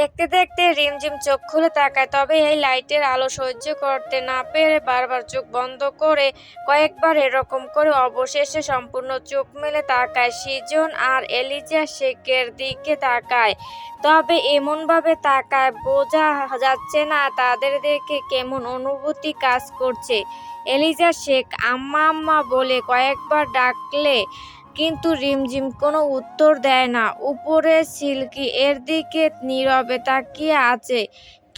দেখতে দেখতে রিমঝিম চোখ খুলে তাকায়, তবে এই লাইটের আলো সহ্য করতে না পেরে বারবার চোখ বন্ধ করে কয়েকবার এরকম করে অবশেষে সম্পূর্ণ চোখ মেলে তাকায়। সৃজন আর এলিজা শেখের দিকে তাকায়, তবে এমনভাবে তাকায় বোঝা যাচ্ছে না তাদের দেখে কেমন অনুভূতি কাজ করছে। এলিজা শেখ আম্মা আম্মা বলে কয়েকবার ডাকলে কিন্তু রিমঝিম কোনো উত্তর দেয় না। উপরে সিল্কি এর দিকে নীরবে তাকিয়ে আছে।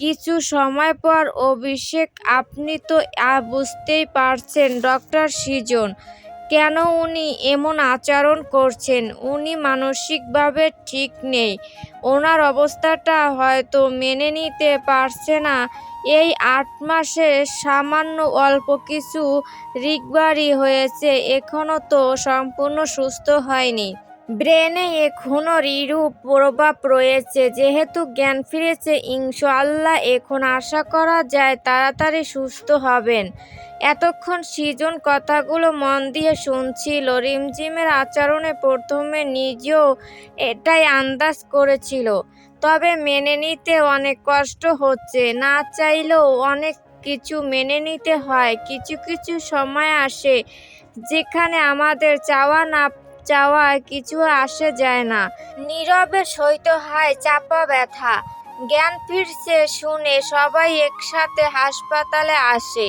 কিছু সময় পর অভিষেক, আপনি তো বুঝতেই পারছেন ডক্টর সৃজন, কেন উনি এমন আচরণ করছেন। উনি মানসিকভাবে ঠিক নেই। ওনার অবস্থাটা হয়তো মেনে নিতে পারছে না। এই ৮ মাসে সামান্য অল্প কিছু রিকভারি হয়েছে, এখনো তো সম্পূর্ণ সুস্থ হয়নি। ব্রেনে এখনো বিরূপ প্রভাব রয়েছে। যেহেতু জ্ঞান ফিরেছে, ইনশাআল্লাহ এখন আশা করা যায় তাড়াতাড়ি সুস্থ হবেন। এতক্ষণ সৃজন কথাগুলো মন দিয়ে শুনছিল। রিমঝিমের আচরণে প্রথমে নিজেও এটাই আন্দাজ করেছিল, তবে মেনে নিতে অনেক কষ্ট হচ্ছে। না চাইলেও অনেক কিছু মেনে নিতে হয়। কিছু কিছু সময় আসে যেখানে আমাদের চাওয়া না চাওয়ায় কিছু আসে যায় না। নীরবে সইতে হয় চাপা ব্যথা। জ্ঞান ফিরছে শুনে সবাই একসাথে হাসপাতালে আসে।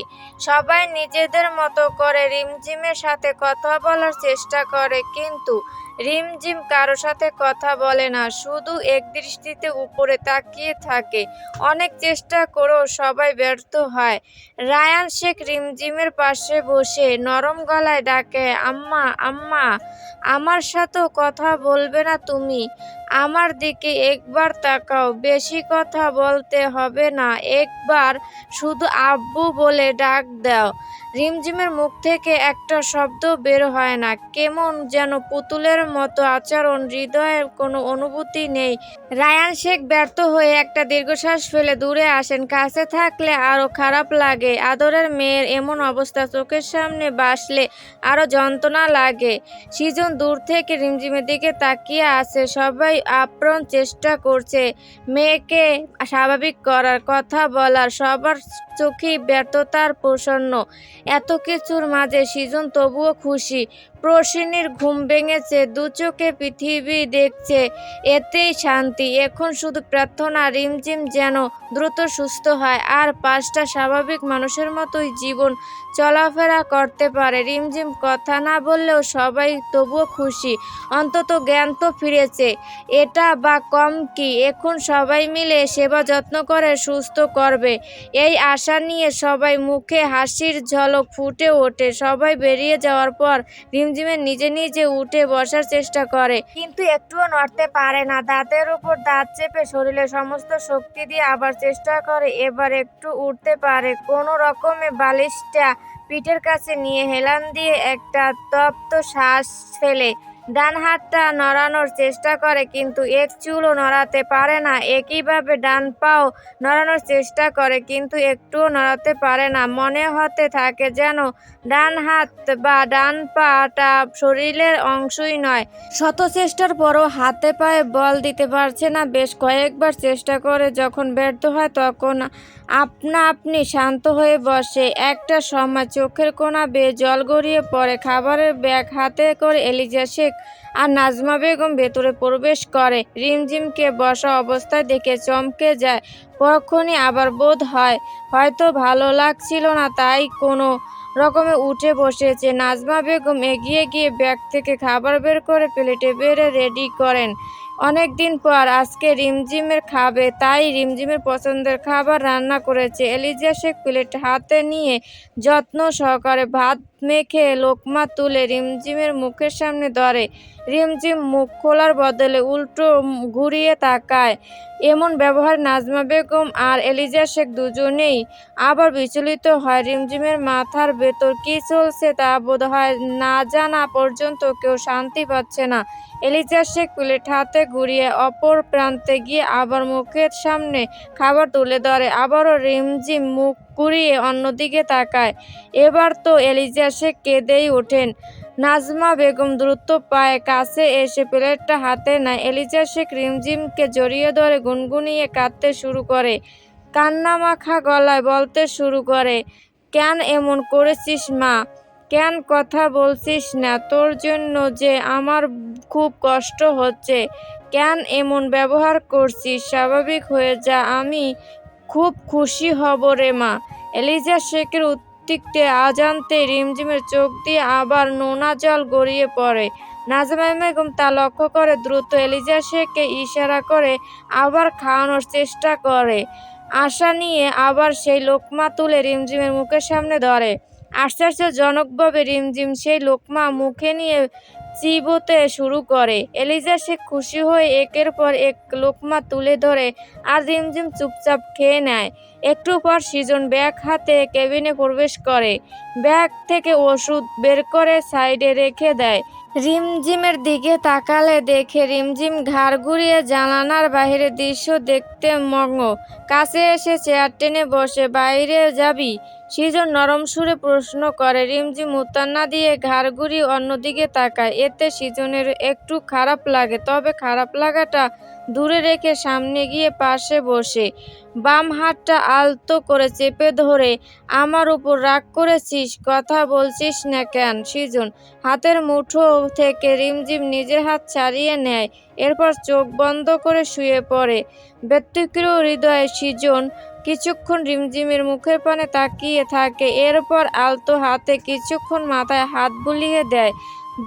সবাই নিজেদের মতো করে রিমঝিমের সাথে কথা বলার চেষ্টা করে, কিন্তু রিমঝিম কারো সাথে কথা বলে না, শুধু একদৃষ্টিতে উপরে তাকিয়ে থাকে। অনেক চেষ্টা করেও সবাই ব্যর্থ হয়। রায়ান শেখ রিমঝিমের পাশে বসে নরম গলায় ডাকে, আম্মা আম্মা, আমার সাথেও কথা বলবে না তুমি? আমার দিকে একবার তাকাও। বেশি কথা বলতে হবে না, একবার শুধু আব্বু বলে ডাক দাও। রিমঝিমের মুখ থেকে একটা শব্দ বের হয় না। কেমন যেন পুতুলের মতো আচরণ, হৃদয়ে কোনো অনুভূতি নেই। রায়ান শেখ ব্যর্থ হয়ে একটা দীর্ঘশ্বাস ফেলে দূরে আসেন। কাছে থাকলে আরো খারাপ লাগে। আদরের মেয়ের এমন অবস্থা চোখের সামনে ভাসলে আরো যন্ত্রণা লাগে। সৃজন দূর থেকে রিমঝিমের দিকে তাকিয়ে আছে। সবাই আপ্রাণ চেষ্টা করছে মেয়েকে স্বাভাবিক করার, কথা বলার, সবার চোখেই ব্যর্থতার প্রসন্ন। এত কিছুর মাঝে সৃজন তবুও খুশি। প্রসিনীর ঘুম ভেঙেছে, দু চোখে পৃথিবী দেখছে, এতেই শান্তি। এখন শুধু প্রার্থনা রিমঝিম যেন দ্রুত সুস্থ হয় আর ৫টা স্বাভাবিক মানুষের মতোই জীবন চলাফেরা করতে পারে। রিমঝিম কথা না বললেও সবাই তবুও খুশি, অন্তত জ্ঞান তো ফিরেছে। এটা বা কম কি, এখন সবাই মিলে সেবা যত্ন করে সুস্থ করবে, এই আশা নিয়ে সবাই মুখে হাসির ঝলক ফুটে ওঠে। সবাই বেরিয়ে যাওয়ার পর রিমঝিমের নিজে নিজে উঠে বসার চেষ্টা করে, কিন্তু একটুও নড়তে পারে না। দাঁতের উপর দাঁত চেপে শরীরের সমস্ত শক্তি দিয়ে আবার চেষ্টা করে। এবার একটু উঠতে পারে। কোনো রকমে বালিশটা পিঠের কাছে নিয়ে হেলান দিয়ে একটা তপ্ত শ্বাস ফেলে ডান হাতটা নড়ানোর চেষ্টা করে, কিন্তু এক চুলও নড়াতে পারে না। একইভাবে ডান পাও নড়ানোর চেষ্টা করে, কিন্তু একটুও নড়াতে পারে না। মনে হতে থাকে যেন ডান হাত বা ডান পাটা শরীরের অংশই নয়। শত চেষ্টার পরও হাতে পায়ে বল দিতে পারছে না। বেশ কয়েকবার চেষ্টা করে যখন ব্যর্থ হয় তখন আপনা আপনি শান্ত হয়ে বসে। একটা সময় চোখের কোণা বেয়ে জল গড়িয়ে পড়ে। খাবারের ব্যাগ হাতে করে এলিজা শেখ আর নাজমা বেগম ভেতরে প্রবেশ করে। রিমঝিমকে বসা অবস্থায় দেখে চমকে যায়। পরক্ষণই আবার বোধ হয় হয়তো ভালো লাগছিল না, তাই কোনো রকমে উঠে বসেছে। নাজমা বেগম এগিয়ে গিয়ে ব্যাগ থেকে খাবার বের করে প্লেটে বেড়ে রেডি করেন। অনেক দিন পর আজকে রিমঝিমের খাবে, তাই রিমঝিমের পছন্দের খাবার রান্না করেছে। এলিজা শেখ প্লেট হাতে নিয়ে যত্ন সহকারে ভাত মেখে লোকমা তুলে রিমঝিমের মুখের সামনে ধরে। রিমঝিম মুখ খোলার বদলে উল্টো ঘুরিয়ে তাকায়। এমন ব্যবহার নাজমা বেগম আর এলিজা শেখ দুজনেই আবার বিচলিত হয়। রিমঝিমের মাথার ভেতর কী চলছে তা বোধ হয় না জানা পর্যন্ত কেউ শান্তি পাচ্ছে না। এলিজা শেখ প্লেট হাতে ঘুরিয়ে অপর প্রান্তে গিয়ে আবার মুখের সামনে খাবার তুলে ধরে। আবারও রিমঝিম মুখ ঘুরিয়ে অন্যদিকে তাকায়। এবার তো এলিজা শেখ কেঁদেই ওঠেন। নাজমা বেগম দ্রুত পায়ে কাছে এসে প্লেটটা হাতে নেয়। এলিজা শেখ রিমঝিমকে জড়িয়ে ধরে গুনগুনিয়ে কাঁদতে শুরু করে, কান্নামাখা গলায় বলতে শুরু করে, কেন এমন করেছিস মা? কেন কথা বলছিস না? তোর জন্য যে আমার খুব কষ্ট হচ্ছে। কেন এমন ব্যবহার করছিস? স্বাভাবিক হয়ে যা, আমি খুব খুশি হব রে মা। এলিজা শেখের উদ্তিক্তে অজান্তে রিমঝিমের চোখ দিয়ে আবার নোনা জল গড়িয়ে পড়ে। নাজমা বেগম তা লক্ষ্য করে দ্রুত এলিজা শেখকে ইশারা করে আবার খাওয়ানোর চেষ্টা করে। আশা নিয়ে আবার সেই লোকমা তুলে রিমঝিমের মুখের সামনে ধরে। আশ্চর্যজনকভাবে রিমঝিম সেই লোকমা মুখে নিয়ে চিবোতে শুরু করে। এলিজা শেখ খুশি হয়ে একের পর এক লোকমা তুলে ধরে আর রিমঝিম চুপচাপ খেয়ে নেয়। একটু পর সৃজন ব্যাগ হাতে কেবিনে প্রবেশ করে, ব্যাগ থেকে ওষুধ বের করে সাইডে রেখে দেয়। রিমঝিমের দিকে তাকালে দেখে রিমঝিম ঘাড় ঘুরিয়ে জানালার বাইরের দৃশ্য দেখতে মগ্ন। কাছে এসে চেয়ার টেনে বসে, বাইরে যাবি? সৃজন নরম সুরে প্রশ্ন করে। রিমঝিম উত্তর না দিয়ে ঘাড় ঘুরিয়ে অন্যদিকে তাকায়। এতে সৃজনের একটু খারাপ লাগে, তবে খারাপ লাগাটা দূরে রেখে সামনে গিয়ে পাশে বসে বাম হাতটা আলতো করে চেপে ধরে, আমার উপর রাগ করেছিস? কথা বলছিস না কেন? সৃজন হাতের মুঠো থেকে রিমঝিম নিজের হাত ছাড়িয়ে নেয়, এরপর চোখ বন্ধ করে শুয়ে পড়ে। ব্যতিক্রম হৃদয়ে সৃজন কিছুক্ষণ রিমঝিমের মুখের পানে তাকিয়ে থাকে, এরপর আলতো হাতে কিছুক্ষণ মাথায় হাত বুলিয়ে দেয়।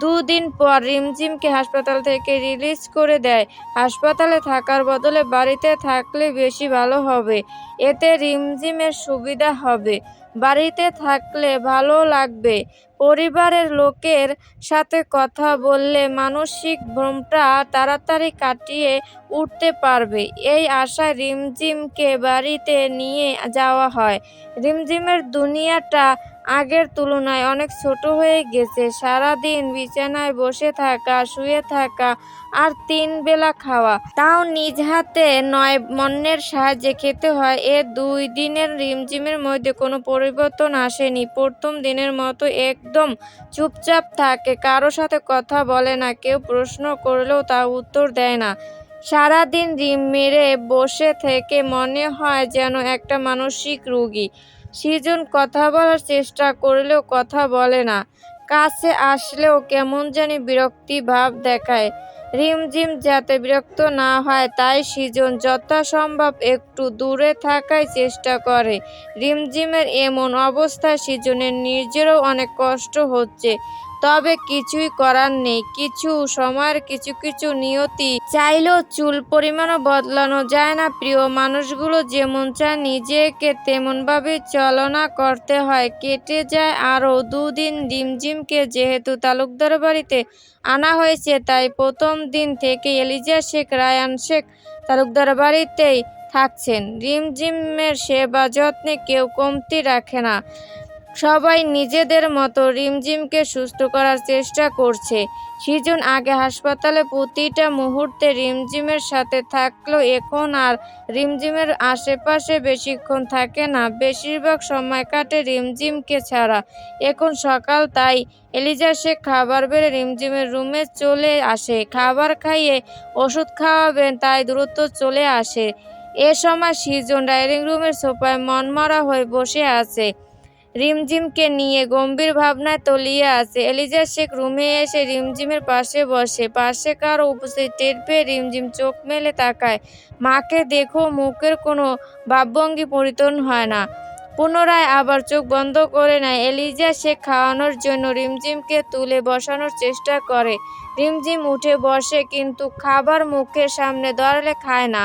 দুদিন পর রিমঝিমকে হাসপাতাল থেকে রিলিজ করে দেয়। হাসপাতালে থাকার বদলে বাড়িতে থাকলে বেশি ভালো হবে, এতে রিমঝিমের সুবিধা হবে। বাড়িতে থাকলে ভালো লাগবে, পরিবারের লোকের সাথে কথা বললে মানসিক ভ্রমটা তাড়াতাড়ি কাটিয়ে উঠতে পারবে, এই আশায় রিমঝিমকে বাড়িতে নিয়ে যাওয়া হয়। রিমঝিমের দুনিয়াটা আগের তুলনায় অনেক ছোট হয়ে গেছে। সারাদিন বিছানায় বসে থাকা, শুয়ে থাকা আর 3 বেলা খাওয়া, তাও নিজ হাতে নয় অন্যের সাহায্যে খেতে হয়। এ 2 দিনের রিমঝিমের মধ্যে কোনো পরিবর্তন আসেনি। প্রথম দিনের মতো একদম চুপচাপ থাকে, কারো সাথে কথা বলে না, কেউ প্রশ্ন করলেও তা উত্তর দেয় না। সারাদিন রিম মেরে বসে থেকে মনে হয় যেন একটা মানসিক রোগী। সৃজন কথা বলার চেষ্টা করলেও কথা বলে না, কাছে আসলেও কেমন জানি বিরক্তি ভাব দেখায়। রিমঝিম যাতে বিরক্ত না হয় তাই সৃজন যথাসম্ভব একটু দূরে থাকার চেষ্টা করে। রিমঝিমের এমন অবস্থায় সৃজনের নিজেরও অনেক কষ্ট হচ্ছে, তবে কিছুই করার নেই। কিছু সময়ের কিছু কিছু নিয়তি চাইলেও চুল পরিমাণও বদলানো যায় না। প্রিয় মানুষগুলো যেমন চায় নিজেকে তেমনভাবে চালনা করতে হয়। কেটে যায় আরও 2 দিন। রিমঝিমকে যেহেতু তালুকদার বাড়িতে আনা হয়েছে, তাই প্রথম দিন থেকে এলিজা শেখ, রায়ান শেখ তালুকদার বাড়িতেই থাকছেন। রিমঝিমের সেবা যত্নে কেউ কমতি রাখে না, সবাই নিজেদের মতো রিমঝিমকে সুস্থ করার চেষ্টা করছে। সৃজন আগে হাসপাতালে প্রতিটা মুহূর্তে রিমঝিমের সাথে থাকলেও এখন আর রিমঝিমের আশেপাশে বেশিক্ষণ থাকে না, বেশিরভাগ সময় কাটে রিমঝিমকে ছাড়া। এখন সকাল, তাই এলিজা শেখ খাবার বেড়ে রিমঝিমের রুমে চলে আসে। খাবার খাইয়ে ওষুধ খাওয়াবেন তাই দ্রুত চলে আসে। এ সময় সৃজন ডাইনিং রুমের সোফায় মনমরা হয়ে বসে আছে, রিমঝিমকে নিয়ে গম্ভীর ভাবনায় তলিয়ে আছে। এলিজা শেখ রুমে এসে রিমঝিমের পাশে বসে। পাশে কারো উপস্থিতি টের পেয়ে রিমঝিম চোখ মেলে তাকায়। মাকে দেখো, মুখের কোনো ভাবভঙ্গি পরিবর্তন হয় না। পুনরায় আবার চোখ বন্ধ করে নেয়। এলিজা শেখ খাওয়ানোর জন্য রিমঝিমকে তুলে বসানোর চেষ্টা করে। রিমঝিম উঠে বসে, কিন্তু খাবার মুখের সামনে ধরলে খায় না।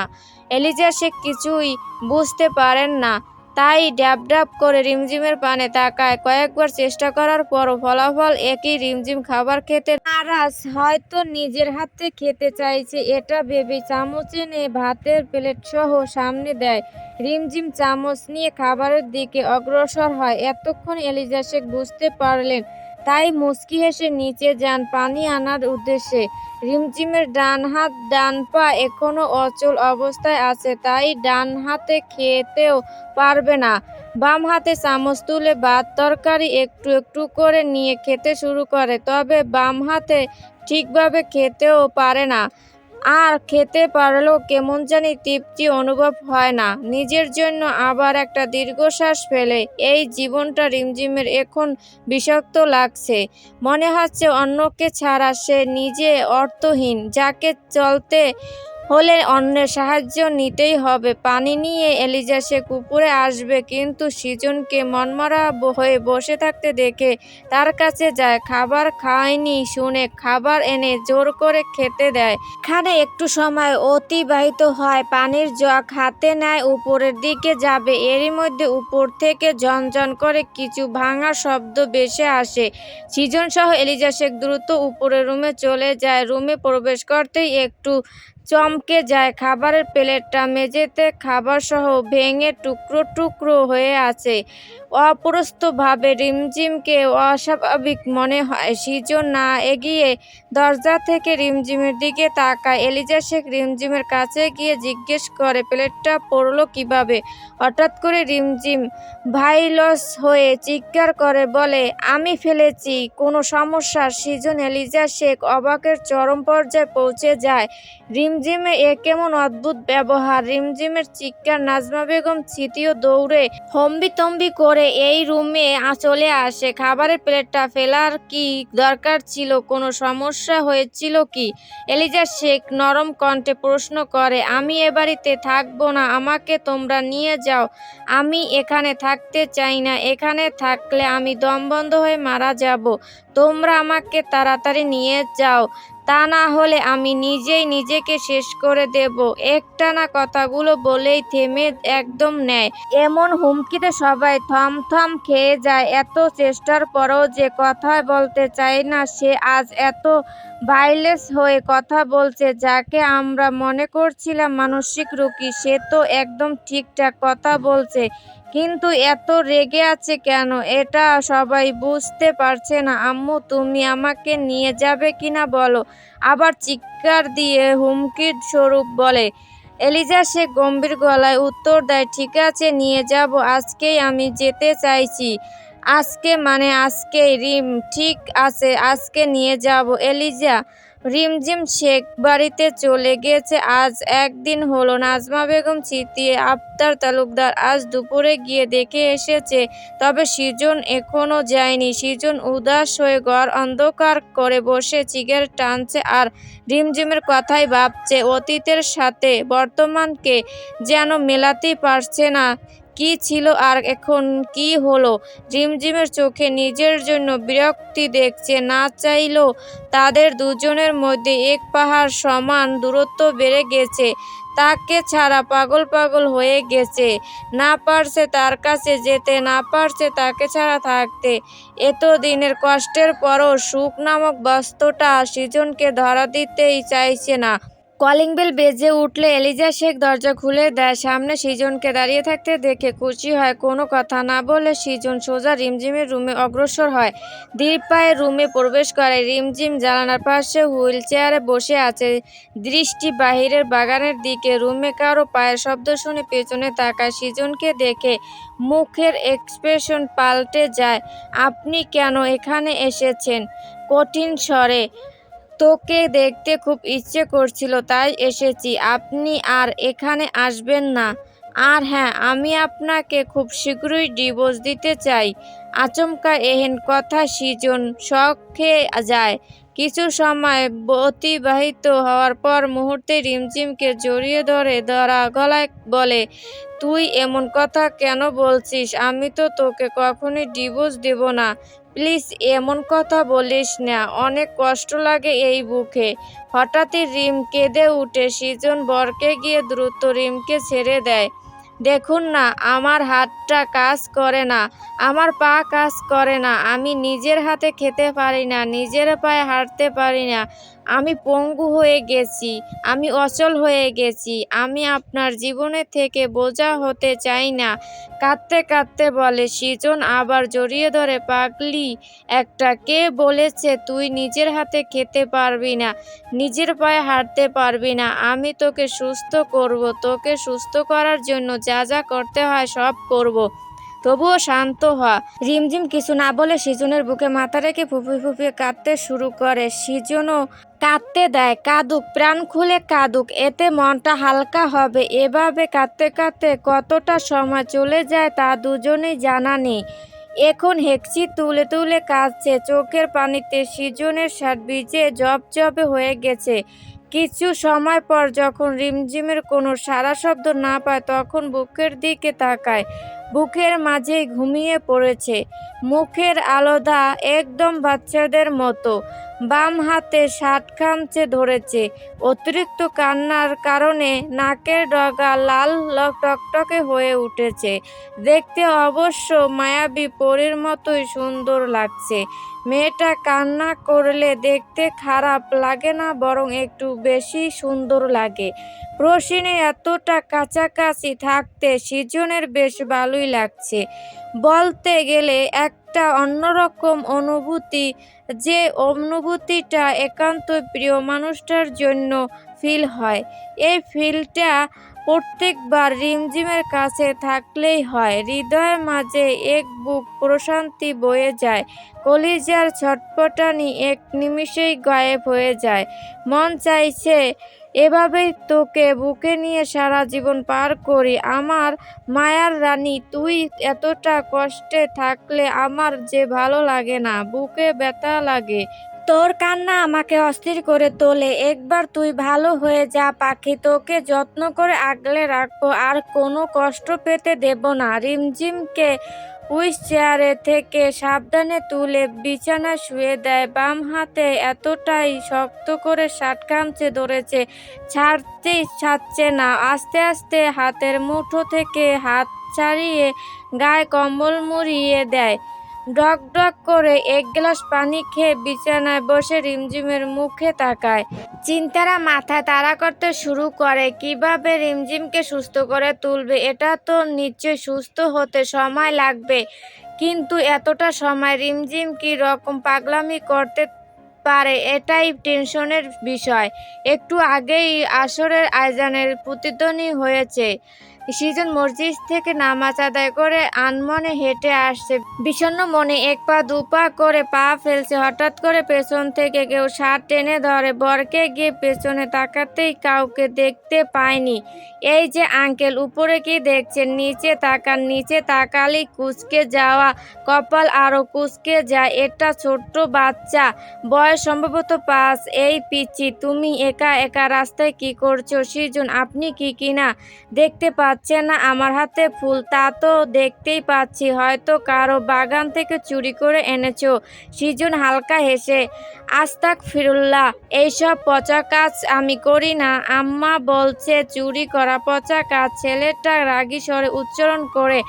এলিজা শেখ কিছুই বুঝতে পারেন না, তাই ড্যাব ড্যাব করে রিমঝিমের পানে তাকায়। কয়েকবার চেষ্টা করার পরও ফলাফল একই, রিমঝিম খাবার খেতে নারাজ। হয়তো নিজের হাতে খেতে চাইছে, এটা ভেবে চামচ এনে ভাতের প্লেট সহ সামনে দেয়। রিমঝিম চামচ নিয়ে খাবারের দিকে অগ্রসর হয়। এতক্ষণ এলিজা শেখ বুঝতে পারলেন তাই মুচকি হেসে নিচে যান পানি আনার উদ্দেশ্যে। রিমঝিমের ডান হাত ডান পা এখনো অচল অবস্থায় আছে, তাই ডান হাতে খেতেও পারবে না। বাম হাতে চামচ তুলে ভাত তরকারি একটু একটু করে নিয়ে খেতে শুরু করে, তবে বাম হাতে ঠিকভাবে খেতেও পারে না। আর খেতে পারলেও কেমন জানি তৃপ্তি অনুভব হয় না। নিজের জন্য আবার একটা দীর্ঘশ্বাস ফেলে। এই জীবনটা রিমঝিমের এখন বিষাক্ত লাগছে। মনে হচ্ছে অন্যকে ছাড়া সে নিজে অর্থহীন, যাকে চলতে হলে অন্যের সাহায্য নিতেই হবে। পানি নিয়ে এলিজা শেখ উপরে আসবে, কিন্তু সৃজনকে মনমরা হয়ে বসে থাকতে দেখে তার কাছে যায়। খাবার খায়নি শুনে খাবার এনে জোর করে খেতে দেয়। এখানে একটু সময় অতিবাহিত হয়। পানির জগ হাতে নেয়, উপরের দিকে যাবে, এরই মধ্যে উপর থেকে ঝনঝন করে কিছু ভাঙার শব্দ ভেসে আসে। সৃজন সহ এলিজা শেখ দ্রুত উপরের রুমে চলে যায়। রুমে প্রবেশ করতেই একটু চমকে যায়। খাবারের প্লেটটা মেঝেতে খাবার সহ ভেঙে টুকরো টুকরো হয়ে আছে। অপ্রস্তুতভাবে রিমঝিমকে অস্বাভাবিক মনে হয়। সৃজন না এগিয়ে দরজা থেকে রিমঝিমের দিকে তাকায়। এলিজা শেখ রিমঝিমের কাছে গিয়ে জিজ্ঞেস করে, প্লেটটা পড়লো কিভাবে? হঠাৎ করে রিমঝিম ভাইলস হয়ে চিৎকার করে বলে, আমি ফেলেছি। কোনো সমস্যা? সৃজন এলিজা শেখ অবাকের চরম পর্যায়ে পৌঁছে যায়। রিমঝিমে এ কেমন অদ্ভুত ব্যবহার! রিমঝিমের চিৎকার নাজমা বেগম তৃতীয় দৌড়ে হম্বিতম্বি করে এই রুমে চলে আসে। খাবারের প্লেটটা ফেলার কি দরকার ছিল? কোনো সমস্যা হয়েছিল কি? এলিজা শেখ নরম কণ্ঠে প্রশ্ন করে, আমি এ বাড়িতে থাকবো না, আমাকে তোমরা নিয়ে যাও। আমি এখানে থাকতে চাই না। এখানে থাকলে আমি দম বন্ধ হয়ে মারা যাব। তোমরা আমাকে তাড়াতাড়ি নিয়ে যাও, তা না হলে আমি নিজেই নিজেকে শেষ করে দেব। একটানা কথাগুলো বলেই থেমে একদম নেয়। এমন হুমকিতে সবাই থমথম খেয়ে যায়। এত চেষ্টার পরও যে কথা বলতে চায় না, সে আজ এত ভাইলেন্স হয়ে কথা বলছে। যাকে আমরা মনে করছিলাম মানসিক রোগী, সে তো একদম ঠিকঠাক কথা বলছে। কিন্তু এত রেগে আছে কেন, এটা সবাই বুঝতে পারছে না। আম্মু, তুমি আমাকে নিয়ে যাবে কিনা বলো? আবার চিৎকার দিয়ে হুমকির স্বরূপ বলে। এলিজা শেখ গম্ভীর গলায় উত্তর দেয়, ঠিক আছে, নিয়ে যাব। আজকেই আমি যেতে চাইছি। আজকে মানে আজকেই। রিম, ঠিক আছে, আজকে নিয়ে যাব। এলিজা রিমঝিম শেখ বাড়িতে চলে গেছে আজ একদিন হলো। নাজমা বেগম স্মৃতি আফতার তালুকদার আজ দুপুরে গিয়ে দেখে এসেছে, তবে সৃজন এখনো যায়নি। সৃজন উদাস হয়ে ঘর অন্ধকার করে বসে সিগারেট টানছে আর রিমঝিমের কথাই ভাবছে। অতীতের সাথে বর্তমানকে যেন মেলাতেই পারছে না। কি ছিল আর এখন কি হলো? রিমঝিমের চোখে নিজের জন্য বিরক্তি দেখছে। না চাইলেও তাদের দুজনের মধ্যে এক পাহাড় সমান দূরত্ব বেড়ে গেছে। তাকে ছাড়া পাগল পাগল হয়ে গেছে। না পারছে তার কাছে যেতে, না পারছে তাকে ছাড়া থাকতে। এতদিনের কষ্টের পরও সুখ নামক বস্তুটা সৃজনকে ধরা দিতেই চাইছে না। কলিং বেল বেজে উঠলে এলিজা শেখ দরজা খুলে দেয়। সামনে সৃজনকে দাঁড়িয়ে থাকতে দেখে খুশি হয়। কোনো কথা না বলে সৃজন সোজা রিমঝিমের রুমে অগ্রসর হয়। ধীর পায়ে রুমে প্রবেশ করে। রিমঝিম জানালার পাশে হুইল চেয়ারে বসে আছে, দৃষ্টি বাহিরের বাগানের দিকে। রুমে কারো পায়ের শব্দ শুনে পেছনে তাকায়। সৃজনকে দেখে মুখের এক্সপ্রেশন পাল্টে যায়। আপনি কেন এখানে এসেছেন? কঠিন স্বরে। তোকে দেখতে খুব ইচ্ছে করছিল, তাই এসেছি। আপনি আর এখানে আসবেন না। আর হ্যাঁ, আমি আপনাকে খুব শীঘ্রই ডিভোর্স দিতে চাই। আচমকা এহেন কথা সৃজন শক খেয়ে যায়। কিছু সময় অতিবাহিত হওয়ার পর মুহূর্তে রিমঝিমকে জড়িয়ে ধরে ধরা গলায় বলে, তুই এমন কথা কেন বলছিস? আমি তো তোকে কখনোই ডিভোর্স দেব না। প্লিজ এমন কথা বলিস না, অনেক কষ্ট লাগে এই বুকে। হঠাৎই রিম কেঁদে উঠে। সৃজন বরকে গিয়ে দ্রুত রিমকে ছেড়ে দেয়। দেখুন না, আমার হাতটা কাজ করে না, আমার পা কাজ করে না, আমি নিজের হাতে খেতে পারি না, নিজের পায়ে হাঁটতে পারি না। আমি পঙ্গু হয়ে গেছি, আমি অচল হয়ে গেছি, আমি আপনার জীবনে থেকে বোঝা হতে চাই না। কাঁদতে কাঁদতে বলে সৃজন, আবার জড়িয়ে ধরে। পাগলি একটা, কে বলেছে তুই নিজের হাতে খেতে পারবি না, নিজের পায়ে হাঁটতে পারবি না? আমি তোকে সুস্থ করব, তোকে সুস্থ করার জন্য যা যা করতে হয় সব করব, তবুও শান্ত হ। রিমঝিম কিছু না বলে সৃজনের বুকে মাথা রেখে ফুঁপিয়ে ফুঁপিয়ে কাঁদতে শুরু করে। সৃজনও কাঁদতে দেয়, কাঁদুক, প্রাণ খুলে কাঁদুক, এতে মনটা হালকা হবে। এভাবে কাঁদতে কাঁদতে কতটা সময় চলে যায় তা দুজনেই জানা নেই। এখন হেঁকচি তুলে তুলে কাঁদছে, চোখের পানিতে সৃজনের শার্ট ভিজে জবজবে হয়ে গেছে। কিছু সময় পর যখন রিমঝিমের কোনো সাড়া শব্দ না পায় তখন বুকের দিকে তাকায়। বুকের মাঝেই ঘুমিয়ে পড়েছে, মুখের আলাদা, একদম বাচ্চাদের মতো। বাম হাতে শার্ট খামচে ধরেছে। অতিরিক্ত কান্নার কারণে নাকের ডগা লাল টকটকে হয়ে উঠেছে। দেখতে অবশ্য মায়াবী পরীর মতোই সুন্দর লাগছে। মেয়েটা কান্না করলে দেখতে খারাপ লাগে না, বরং একটু বেশি সুন্দর লাগে। প্রসিনে এতটা কাছাকাছি থাকতে সৃজনের বেশ ভালোই লাগছে। বলতে গেলে একটা অন্যরকম অনুভূতি, যে অনুভূতিটা একান্তই প্রিয় মানুষটার জন্য ফিল হয়। এই ফিলটা প্রত্যেকবার রিমঝিমের কাছে থাকলেই হয়। হৃদয়ের মাঝে এক বুক প্রশান্তি বয়ে যায়, কলিজার ছটফটানি এক নিমিষেই গায়েব হয়ে যায়। মন চাইছে এভাবেই তোকে বুকে নিয়ে সারা জীবন পার করি। আমার মায়ার রানী, তুই এতটা কষ্টে থাকলে আমার যে ভালো লাগে না, বুকে ব্যথা লাগে। তোর কান্না আমাকে অস্থির করে তোলে। একবার তুই ভালো হয়ে যা পাখি, তোকে যত্ন করে আগলে রাখবো, আর কোনো কষ্ট পেতে দেব না। রিমঝিমকে হুইল চেয়ারে থেকে সাবধানে তুলে বিছানায় শুয়ে দেয়। বাম হাতে এতটাই শক্ত করে শার্ট খামচে ধরেছে, ছাড়তেই ছাড়ছে না। আস্তে আস্তে হাতের মুঠো থেকে হাত ছাড়িয়ে গায়ে কম্বল মুড়িয়ে দেয়। ডক ডক করে এক গ্লাস পানি খেয়ে বিছানায় বসে রিমঝিমের মুখে তাকায়। চিন্তারা মাথায় তাড়া করতে শুরু করে, কিভাবে রিমঝিমকে সুস্থ করে তুলবে। এটা তো নিশ্চয়ই সুস্থ হতে সময় লাগবে, কিন্তু এতটা সময় রিমঝিম কি রকম পাগলামি করতে পারে, এটাই টেনশনের বিষয়। একটু আগেই আসরের আজানের প্রতিধ্বনি হয়েছে। সৃজন মসজিদ থেকে নামাজ আদায় করে আনমনে হেঁটে আসছে। বিষণ্ণ মনে এক পা দু পা করে পা ফেলছে। হঠাৎ করে পেছন থেকে কেউ শার্ট টেনে ধরে। বরকে গিয়ে পেছনে তাকাতেই কাউকে দেখতে পায়নি। এই যে আঙ্কেল, উপরে কি দেখছেন? নিচে তাকান। নিচে তাকালেই কুঁচকে যাওয়া কপাল আরো কুঁচকে যায়। এটা ছোট্ট বাচ্চা, বয়স সম্ভবত 5। এই পিচ্চি, তুমি একা একা রাস্তায় কি করছো? সৃজন, আপনি কি কিনা দেখতে পাচ্ছেন না আমার হাতে ফুল? তা তো দেখতেই পাচ্ছি, হয়তো কারো বাগান থেকে চুরি করে এনেছো। সৃজন হালকা হেসে, আস্তাগফিরুল্লাহ, এইসব পচা কাজ আমি করি না। আম্মা বলছে চুরি করা পচা কাজ। ছেলেটা রাগী স্বরে উচ্চারণ করে।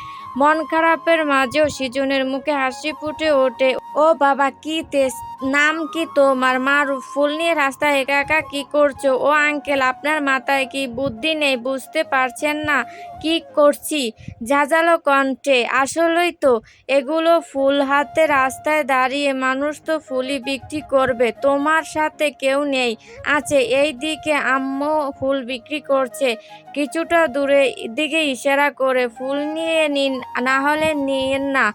মন খারাপের মাঝেও সৃজনের মুখে হাসি ফুটে ওঠে। ও বাবা, কি তেজ! নাম কি তোমার? মারুফ। ফুল নিয়ে রাস্তায় একা একা কি করছো? ও আঙ্কেল, আপনার মাথায় কি বুদ্ধি নেই? বুঝতে পারছেন না কি করছি? ঝাঁঝালো কণ্ঠে, আসলেই তো, এগুলো ফুল হাতে রাস্তায় দাঁড়িয়ে মানুষ তো ফুলই বিক্রি করবে। তোমার সাথে কেউ নেই? আছে, এই দিকে আম্মু ফুল বিক্রি করছে কিছুটা দূরে, দিকে ইশারা করে। ফুল নিয়ে নিন, না হলে নিয়েন না।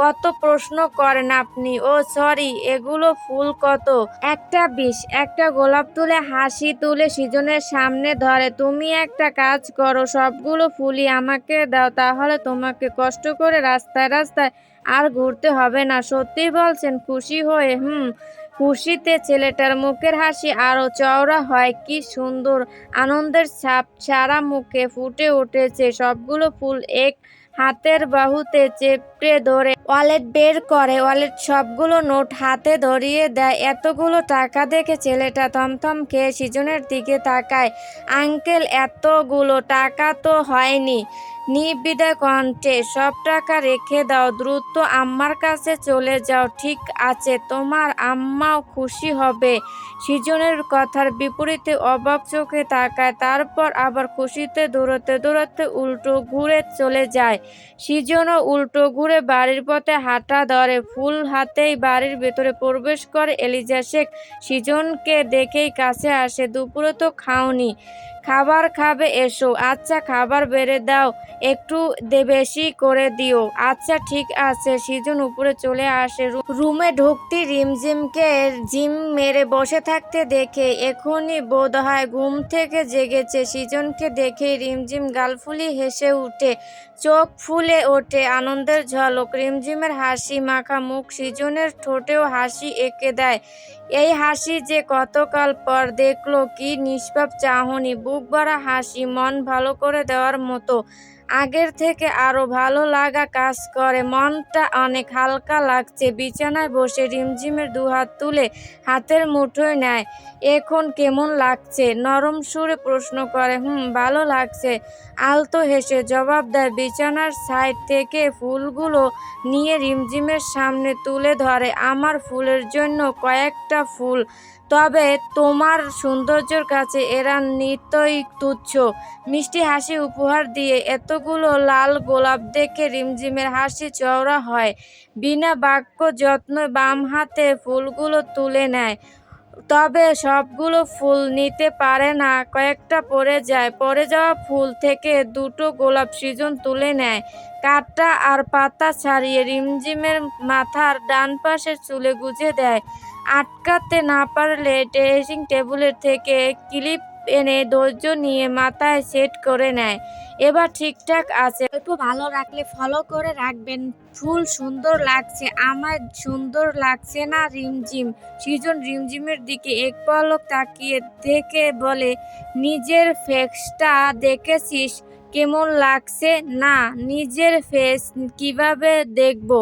কত প্রশ্ন করেন আপনি। ও সরি, এগুলো ফুল কত? একটা 20। একটা গোলাপ তুলে হাসি তুলে সৃজনের সামনে ধরে। তুমি একটা কাজ করো, সবগুলো ফুলই আমাকে দাও, তাহলে তোমাকে কষ্ট করে রাস্তায় রাস্তায় আর ঘুরতে হবে না। সত্যি বলছেন? খুশি হয়ে? খুশিতে ছেলেটার মুখের হাসি আরো চওড়া হয়। কি সুন্দর আনন্দের ছাপ সারা মুখে ফুটে উঠেছে। সবগুলো ফুল এক হাতের বাহুতে চেপটে ধরে ওয়ালেট বের করে। ওয়ালেট সবগুলো নোট হাতে ধরিয়ে দেয়। এতগুলো টাকা দেখে ছেলেটা থমথম খেয়ে সৃজনের দিকে তাকায়। আঙ্কেল, এতগুলো টাকা তো হয়নি। নির্বিধায় কণ্ঠে, সব টাকা রেখে দাও, দ্রুত আম্মার কাছে চলে যাও। ঠিক আছে, তোমার আম্মাও খুশি হবে। সৃজনের কথার বিপরীতে অবাক চোখে তাকায়, তারপর আবার খুশিতে দৌড়াতে দৌড়াতে উল্টো ঘুরে চলে যায়। সৃজনও উল্টো ঘুরে বাড়ির পথে হাঁটা ধরে। ফুল হাতেই বাড়ির ভেতরে প্রবেশ করে এলিজা শেখ। সৃজনকে দেখেই কাছে আসে। দুপুরে তো খাওনি, খাবার খাবে? এসো। আচ্ছা, খাবার বেড়ে দাও, একটু বেশি করে দিও। আচ্ছা ঠিক আছে। সৃজন উপরে চলে আসে। রুমে ঢুকতেই রিমঝিমকে জিম মেরে বসে থাকতে দেখে এখনই বোধহয় ঘুম থেকে জেগেছে। সৃজনকে দেখেই রিমঝিম গাল ফুলিয়ে হেসে উঠে, চোখ ফুলে ওঠে আনন্দের ঝলক। রিমঝিমের হাসি মাখা মুখ সৃজনের ঠোঁটেও হাসি এঁকে দেয়। এই হাসি যে কতকাল পর দেখলো। কি নিষ্পাপ চাহনি, বুক ভরা হাসি, মন ভালো করে দেওয়ার মতো। আগের থেকে আরো ভালো লাগা কাজ করে। মনটা অনেক হালকা লাগছে। বিছানায় বসে রিমঝিমের দুহাত তুলে হাতের মুঠোয় নেয়। এখন কেমন লাগছে? নরম সুরে প্রশ্ন করে। ভালো লাগছে, আলতো হেসে জবাব দেয়। বিছানার সাইড থেকে ফুলগুলো নিয়ে রিমঝিমের সামনে তুলে ধরে। আমার ফুলের জন্য কয়েকটা ফুল, তবে তোমার সৌন্দর্যের কাছে এরা নিত্যই তুচ্ছ। মিষ্টি হাসি উপহার দিয়ে এতগুলো লাল গোলাপ দেখে রিমঝিমের হাসি চওড়া হয়। বিনা বাক্য যত্নে বাম হাতে ফুলগুলো তুলে নেয়, তবে সবগুলো ফুল নিতে পারে না। কয়েকটা পড়ে যায়। পড়ে যাওয়া ফুল থেকে দুটো গোলাপ সৃজন তুলে নেয়। কাঁটা আর পাতা ছাড়িয়ে রিমঝিমের মাথার ডান পাশের চুলে গুজে দেয়। আটকাতে না পারলে ড্রেসিং টেবিলের থেকে ক্লিপ এনে ধৈর্য নিয়ে মাথায় সেট করে নেয়। এবার ঠিকঠাক আছে। একটু ভালো রাখলে ফলো করে রাখবেন। ফুল সুন্দর লাগছে, আমার সুন্দর লাগছে না রিমঝিম? সৃজন রিমঝিমের দিকে এক পলক তাকিয়ে দেখে বলে, নিজের ফেসটা দেখেছিস কেমন লাগছে? না, নিজের ফেস কিভাবে দেখবো?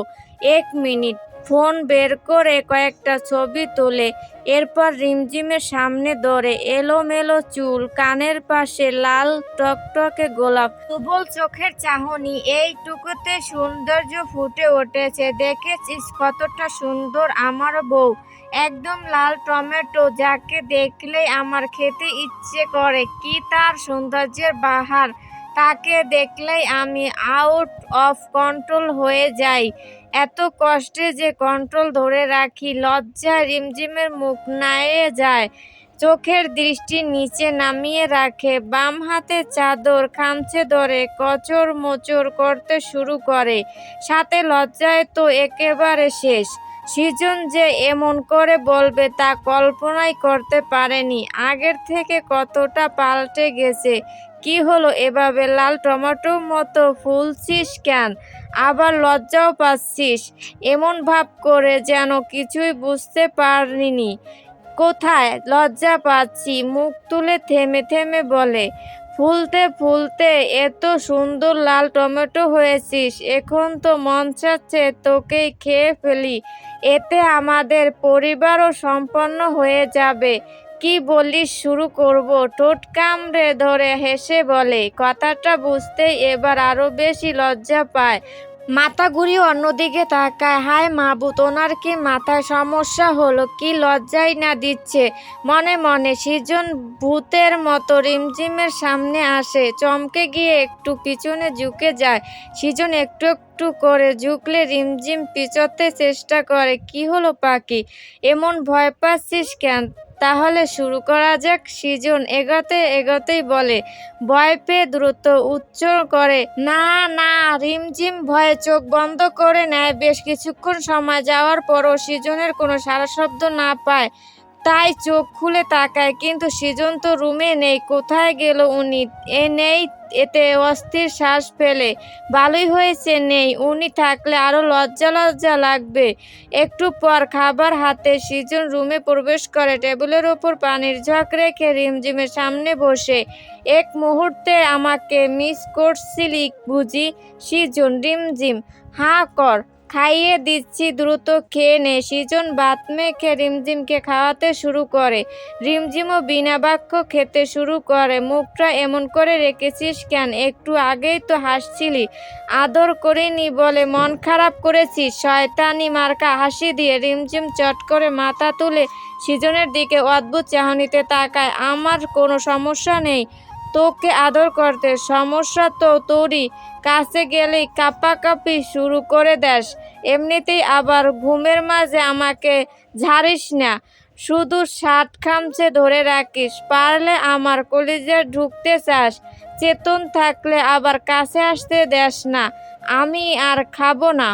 এক মিনিট। ফোন বের করে কয়েকটা ছবি তোলে। এরপর রিমঝিমের সামনে ধরে। এলোমেলো চুল, কানের পাশে লাল টকটকে গোলাপ, প্রবল চোখের চাহনি, এইটুকুতে সৌন্দর্য ফুটে উঠেছে। দেখেছিস কতটা সুন্দর আমার বউ? একদম লাল টমেটো, যাকে দেখলেই আমার খেতে ইচ্ছে করে। কি তার সৌন্দর্যের বাহার! তাকে দেখলেই আমি আউট অফ কন্ট্রোল হয়ে যাই। এত কষ্টে যে কন্ট্রোল ধরে রাখি। লজ্জায় রিমঝিমের মুখ নায়ে যায়। চোখের দৃষ্টি নিচে নামিয়ে রাখে। বাম হাতে চাদর খামচে ধরে কচর মোচড় করতে শুরু করে। সাথে লজ্জায় তো একেবারে শেষ। সৃজন যে এমন করে বলবে তা কল্পনাই করতে পারেনি। আগের থেকে কতটা পাল্টে গেছে। কি হলো, এভাবে লাল টমেটোর মতো ফুলছিস কেন? আবার লজ্জাও পাচ্ছিস? এমন ভাব করে যেন কিছুই বুঝতে পারিনি। কোথায় লজ্জা পাচ্ছি? মুখ তুলে থেমে থেমে বলে, ফুলতে ফুলতে এত সুন্দর লাল টমেটো হয়েছিস। এখন তো মন চাচ্ছে তোকেই খেয়ে ফেলি। এতে আমাদের পরিবারও সম্পন্ন হয়ে যাবে। কি বলিস? শুরু করব? ঠোঁট কামড়ে ধরে হেসে বলে। কথাটা বুঝতেই এবার আরো বেশি লজ্জা পায়। মাথা ঘুরিয়ে অন্যদিকে তাকায়। হায় মাবুদ, ওনার কি মাথায় সমস্যা হলো? কি লজ্জাই না দিচ্ছে। মনে মনে সৃজন ভূতের মতো রিমঝিমের সামনে আসে। চমকে গিয়ে একটু পিছনে ঝুঁকে যায়। সৃজন একটু একটু করে ঝুঁকলে রিমঝিম পিছতে চেষ্টা করে। কি হলো পাখি, এমন ভয় পাচ্ছিস কেন? তাহলে শুরু করা যাক। সৃজন এগোতে এগোতেই বলে, ভয় পেয়ে দ্রুত উচ্চ করে, না না। রিমঝিম ভয়ে চোখ বন্ধ করে নেয়। বেশ কিছুক্ষণ সময় যাওয়ার পরও সৃজনের কোনো সাড়া শব্দ না পায় তাই চোখ খুলে তাকায়, কিন্তু সৃজন তো রুমে নেই। কোথায় গেল উনি? নেই, এতে অস্থির শ্বাস ফেলে। ভালোই হয়েছে নেই, উনি থাকলে আরো লজ্জা লজ্জা লাগবে। একটু পর খাবার হাতে সৃজন রুমে প্রবেশ করে, টেবিলের ওপর পানির ঝক রেখে রিমঝিমের সামনে বসে। এক মুহূর্তে আমাকে মিস করছিলি বুঝি? সৃজন, রিমঝিম, হাঁ কর, খাইয়ে দিচ্ছি, দ্রুত খেয়ে নে। সৃজন ভাত মেখে রিমঝিমকে খাওয়াতে শুরু করে। রিমঝিমও বিনা বাক্য খেতে শুরু করে। মুখটা এমন করে রেখেছিস কেন? একটু আগেই তো হাসছিলি। আদর করিনি বলে মন খারাপ করেছিস? শয়তানি মার্কা হাসি দিয়ে রিমঝিম চট করে মাথা তুলে সৃজনের দিকে অদ্ভুত চাহনিতে তাকায়। আমার কোনো সমস্যা নেই তোকে আদর করতে, সমস্যা তো তোরই। কাছে গেলেই কাঁপাকাঁপি শুরু করে দেস। এমনিতেই আবার ঘুমের মাঝে আমাকে ঝাড়িস না, শুধু শার্ট খামচে ধরে রাখিস। পারলে আমার কলিজায় ঢুকতে চাস, চেতন থাকলে আবার কাছে আসতে দেস না। আমি আর খাবো না।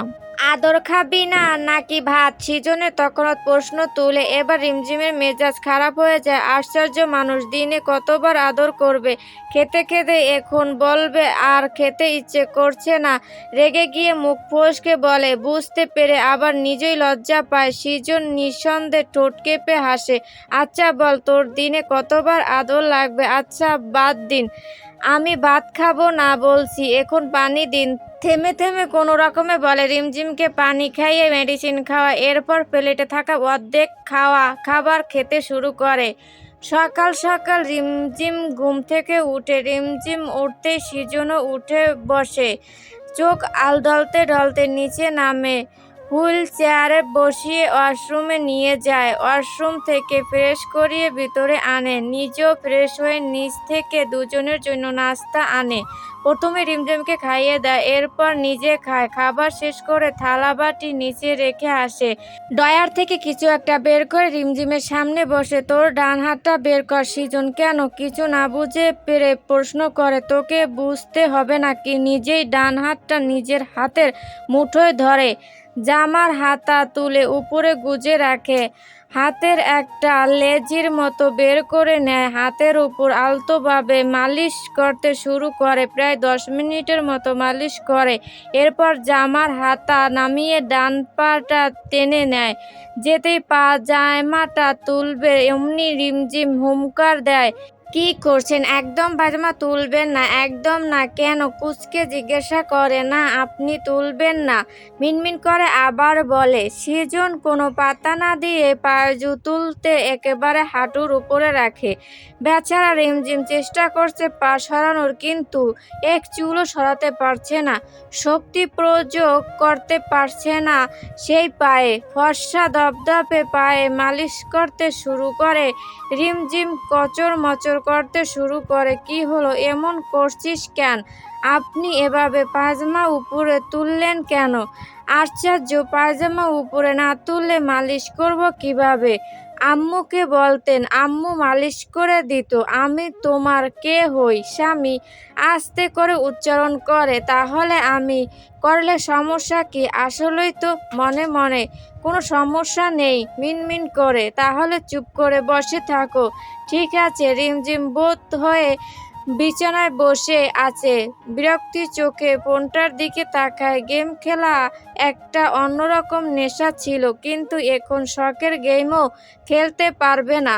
আদর খাবি না নাকি ভাত? সৃজনে তখনও প্রশ্ন তুলে। এবার রিমঝিমের মেজাজ খারাপ হয়ে যায়। আশ্চর্য মানুষ, দিনে কতবার আদর করবে? খেতে খেতে এখন বলবে আর খেতে ইচ্ছে করছে না। রেগে গিয়ে মুখ ফসকে বলে। বুঝতে পেরে আবার নিজেই লজ্জা পায়। সৃজন নিঃসন্দেহে ঠোঁট কেঁপে হাসে। আচ্ছা বল, তোর দিনে কতবার আদর লাগবে? আচ্ছা বাদ দিন, আমি ভাত খাবো না বলছি, এখন পানি দিন। থেমে থেমে কোনো রকমে বলে। রিমঝিমকে পানি খাইয়ে মেডিসিন খাওয়া, এরপর প্লেটে থাকা অর্ধেক খাওয়া খাবার খেতে শুরু করে। সকাল সকাল রিমঝিম ঘুম থেকে উঠে। রিমঝিম উঠতেই সৃজনও উঠে বসে। চোখ ঢলতে ঢলতে নিচে নামে, হুইল চেয়ারে বসিয়ে ওয়াশরুমে নিয়ে যায়। ওয়াশরুম থেকে ফ্রেশ করিয়ে ভিতরে আনে, নিজেও ফ্রেশ হয়ে নিচ থেকে দুজনের জন্য নাস্তা আনে। প্রথমে রিমঝিমকে খাইয়ে দেয়, এরপর নিজে খায়। খাবার শেষ করে থালা বাটি নিচে রেখে আসে। ড্রয়ার থেকে কিছু একটা বের করে রিমঝিমের সামনে বসে। তোর ডান হাতটা বের কর। সৃজন কেন? কিছু না বুঝে পেরে প্রশ্ন করে। তোকে বুঝতে হবে নাকি? নিজেই ডান হাতটা নিজের হাতের মুঠোয় ধরে জামার হাতা তুলে উপরে গুজে রাখে। হাতের একটা লেজির মতো বের করে নেয়, হাতের উপর আলতোভাবে মালিশ করতে শুরু করে। প্রায় 10 মিনিটের মতো মালিশ করে। এরপর জামার হাতা নামিয়ে ডান পাটা টেনে নেয়। যেতেই জামাটা তুলবে অমনি রিমঝিম হুঙ্কার দেয়। কি করছেন? একদম পাজামা তুলবেন না। একদম না। কেন? কুঁচকে জিজ্ঞাসা করে। না, আপনি তুলবেন না। মিনমিন করে আবার বলে। সৃজন কোনো পাত্তা না দিয়ে পায়জু তুলতে একেবারে হাঁটুর উপরে রাখে। বেচারা রিমঝিম চেষ্টা করছে পা সরানোর, কিন্তু এক চুলও সরাতে পারছে না। শক্তি প্রয়োগ করতে পারছে না সেই পায়ে। ফর্সা দপদপে পায়ে মালিশ করতে শুরু করে। রিমঝিম কচর মচর করতে শুরু করে। কি হলো? এমন করছিস কেন? আপনি এভাবে পায়জামা উপরে তুললেন কেন? আশ্চর্য, পায়জামা উপরে না তুললে মালিশ করব কিভাবে? আম্মুকে বলতেন, আম্মু মালিশ করে দিত। আমি তোমার কে হই? স্বামী। আস্তে করে উচ্চারণ করে। তাহলে আমি করলে সমস্যা কি? আসলেই তো মনে মনে কোনো সমস্যা নেই মিনমিন করে। তাহলে চুপ করে বসে থাকো। ঠিক আছে। রিমঝিম বোধ হয়ে বিছানায় বসে আছে, বিরক্তি চোখে ফোনটার দিকে তাকায়। গেম খেলা একটা অন্যরকম নেশা ছিল, কিন্তু এখন শখের গেমও খেলতে পারবে না।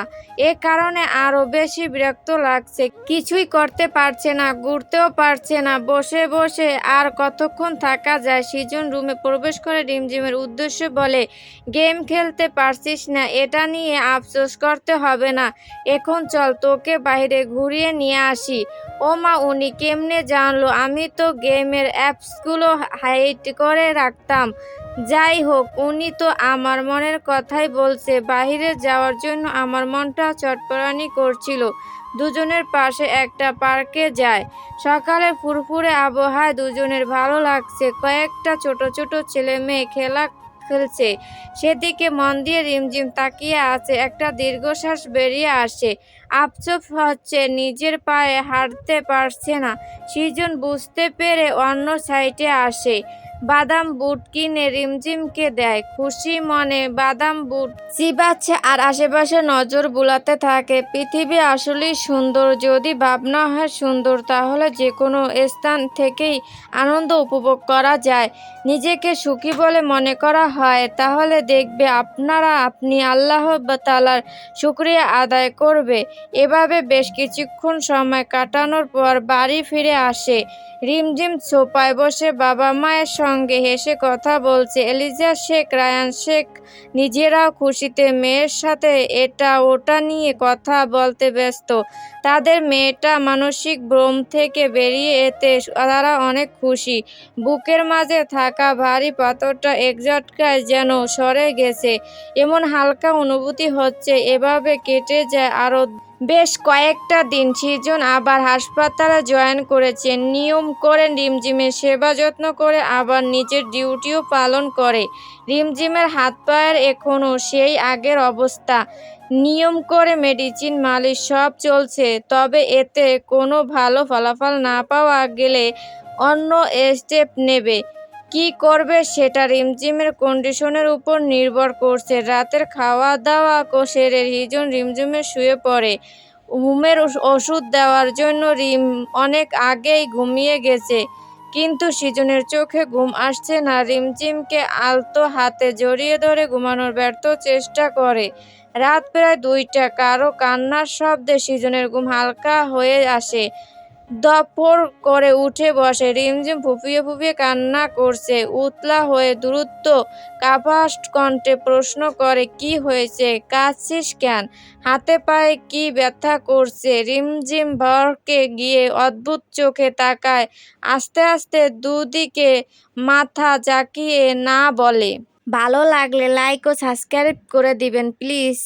এ কারণে আরো বেশি বিরক্ত লাগছে। কিছুই করতে পারছে না, ঘুরতেও পারছে না। বসে বসে আর কতক্ষণ থাকা যায়? সৃজন রুমে প্রবেশ করে রিমঝিমের উদ্দেশ্যে বলে, গেম খেলতে পারছিস না, এটা নিয়ে আফসোস করতে হবে না। এখন চল, তোকে বাইরে ঘুরিয়ে নিয়ে আসি। ও মা, উনি কেমনে জানলো? আমি তো গেমের অ্যাপসগুলো হাইড করে রাখতাম। যাই হোক, উনি তো আমার মনের কথাই বলছে। বাইরে যাওয়ার জন্য আমার মনটা চটপটানি করছিল। দুজনের পাশে একটা পার্কে যায়। সকালে ফুরফুরে আবহাওয়ায় দুজনের ভালো লাগছে। কয়েকটা ছোট ছোট ছেলে মেয়ে খেলা খেলছে, সেদিকে মন দিয়ে রিমঝিম তাকিয়ে আছে। একটা দীর্ঘশ্বাস বেরিয়ে আসে। আফসোস হচ্ছে নিজের পায়ে হাঁটতে পারছে না। সৃজন বুঝতে পেরে অন্য সাইডে আসে। বাদাম বুট কিনে রিমঝিমকে দেয়। খুশি মনে বাদাম বুট চিবাচ্ছে আর আশেপাশে নজর বুলাতে থাকে। পৃথিবী আসলেই সুন্দর। যদি ভাবনা হয় সুন্দর, তাহলে যে কোনো স্থান থেকেই আনন্দ উপভোগ করা যায়। নিজেকে সুখী বলে মনে করা হয়, তাহলে দেখবে আপনি আল্লাহ তাআলার শুকরিয়া আদায় করবে। এভাবে বেশ কিছুক্ষণ সময় কাটানোর পর বাড়ি ফিরে আসে। রিমঝিম সোফায় বসে বাবা মায়ের সঙ্গে হেসে কথা বলছে। এলিজা শেখ, রায়ান শেখ নিজেরাও খুশিতে মেয়ের সাথে এটা ওটা নিয়ে কথা বলতে ব্যস্ত। তাদের মেয়েটা মানসিক ভ্রম থেকে বেরিয়ে এতে তারা অনেক খুশি। বুকের মাঝে থাকা ভারী পাথরটা এক ঝটকায় যেন সরে গেছে, এমন হালকা অনুভূতি হচ্ছে। এভাবে কেটে যায় আরও বেশ কয়েকটা দিন। সৃজন আবার হাসপাতালে জয়েন করেছে। নিয়ম করে রিমঝিমের সেবা যত্ন করে, আবার নিজের ডিউটিও পালন করে। রিমঝিমের হাত পায়ের এখনও সেই আগের অবস্থা। নিয়ম করে মেডিসিন মালিশ সব চলছে, তবে এতে কোনো ভালো ফলাফল না পাওয়া গেলে অন্য স্টেপ নেবে। কি করবে সেটা রিমঝিমের কন্ডিশনের উপর নির্ভর করছে। রাতের খাওয়া দাওয়া সেরে সৃজন রিমঝিমে শুয়ে পড়ে। ঘুমের ওষুধ দেওয়ার জন্য রিম অনেক আগেই ঘুমিয়ে গেছে, কিন্তু সৃজনের চোখে ঘুম আসছে না। রিমঝিমকে আলতো হাতে জড়িয়ে ধরে ঘুমানোর ব্যর্থ চেষ্টা করে। রাত প্রায় 2টা। কারো কান্নার শব্দে সৃজনের ঘুম হালকা হয়ে আসে। দফর করে উঠে বসে। রিমঝিম ফুঁপিয়ে ফুঁপিয়ে কান্না করছে। উতলা হয়ে দ্রুত কাঁপা কণ্ঠে প্রশ্ন করে, কি হয়েছে? কাঁদছিস কেন? হাতে পায়ে কি ব্যথা করছে? রিমঝিম ভরকে গিয়ে অদ্ভুত চোখে তাকায়। আস্তে আস্তে দুদিকে মাথা ঝাঁকিয়ে না বলে, ভালো লাগলে লাইক ও সাবস্ক্রাইব করে দিবেন প্লিজ।